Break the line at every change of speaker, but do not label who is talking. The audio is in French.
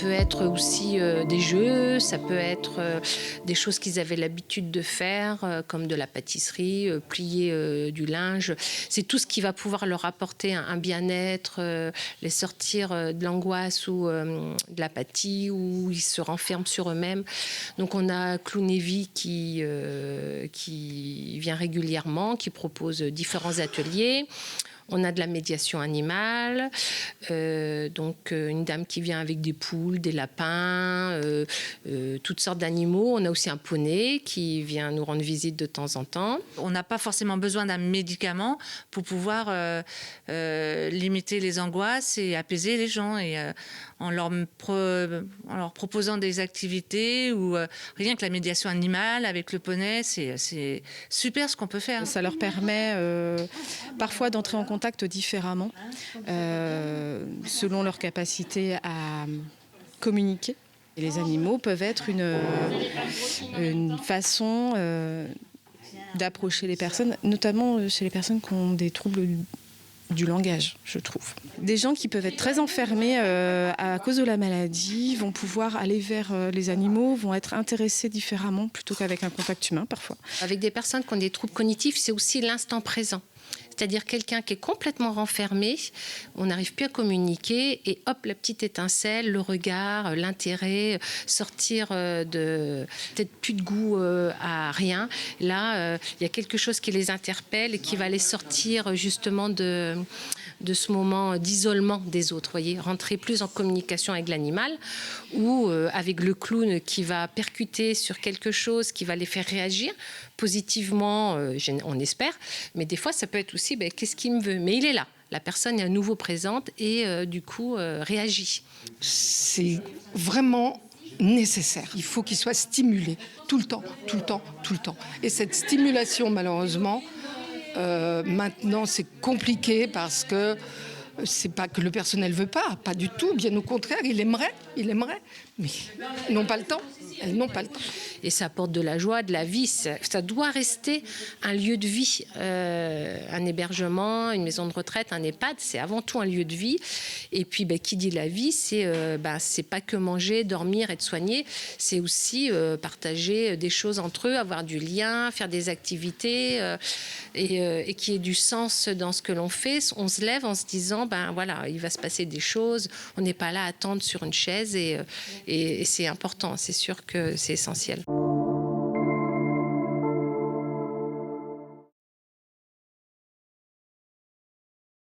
peut être aussi des jeux, ça peut être des choses qu'ils avaient l'habitude de faire, comme de la pâtisserie, plier du linge. C'est tout ce qui va pouvoir leur apporter un bien-être, les sortir de l'angoisse ou de l'apathie, où ils se renferment sur eux-mêmes. Donc on a Clown et Vie qui vient régulièrement, qui propose différents ateliers. On a de la médiation animale, donc une dame qui vient avec des poules, des lapins, toutes sortes d'animaux. On a aussi un poney qui vient nous rendre visite de temps en temps.
On n'a pas forcément besoin d'un médicament pour pouvoir limiter les angoisses et apaiser les gens. Et en leur proposant des activités ou rien que la médiation animale avec le poney, c'est super ce qu'on peut faire.
Ça leur permet parfois d'entrer en contact différemment selon leur capacité à communiquer. Et les animaux peuvent être une façon d'approcher les personnes, notamment chez les personnes qui ont des troubles du langage, je trouve. Des gens qui peuvent être très enfermés à cause de la maladie vont pouvoir aller vers les animaux, vont être intéressés différemment plutôt qu'avec un contact humain parfois.
Avec des personnes qui ont des troubles cognitifs, c'est aussi l'instant présent. C'est-à-dire quelqu'un qui est complètement renfermé, on n'arrive plus à communiquer et hop, la petite étincelle, le regard, l'intérêt, sortir de peut-être plus de goût à rien. Là, il y a quelque chose qui les interpelle et qui va les sortir justement de ce moment d'isolement des autres, voyez, rentrer plus en communication avec l'animal ou avec le clown qui va percuter sur quelque chose qui va les faire réagir positivement, on espère, mais des fois ça peut être aussi qu'est-ce qu'il me veut, mais il est là. La personne est à nouveau présente et du coup réagit.
C'est vraiment nécessaire. Il faut qu'il soit stimulé tout le temps, tout le temps, tout le temps. Et cette stimulation, malheureusement, maintenant c'est compliqué parce que c'est pas que le personnel veut pas du tout, bien au contraire, il aimerait, mais ils n'ont pas le temps. Elles n'ont pas le temps.
Et ça apporte de la joie, de la vie. Ça doit rester un lieu de vie. Un hébergement, une maison de retraite, un EHPAD, c'est avant tout un lieu de vie. Et puis, qui dit la vie, c'est pas que manger, dormir, être soigné. C'est aussi partager des choses entre eux, avoir du lien, faire des activités et qu'il y ait du sens dans ce que l'on fait. On se lève en se disant, voilà, il va se passer des choses. On n'est pas là à attendre sur une chaise et c'est important. C'est sûr que c'est essentiel.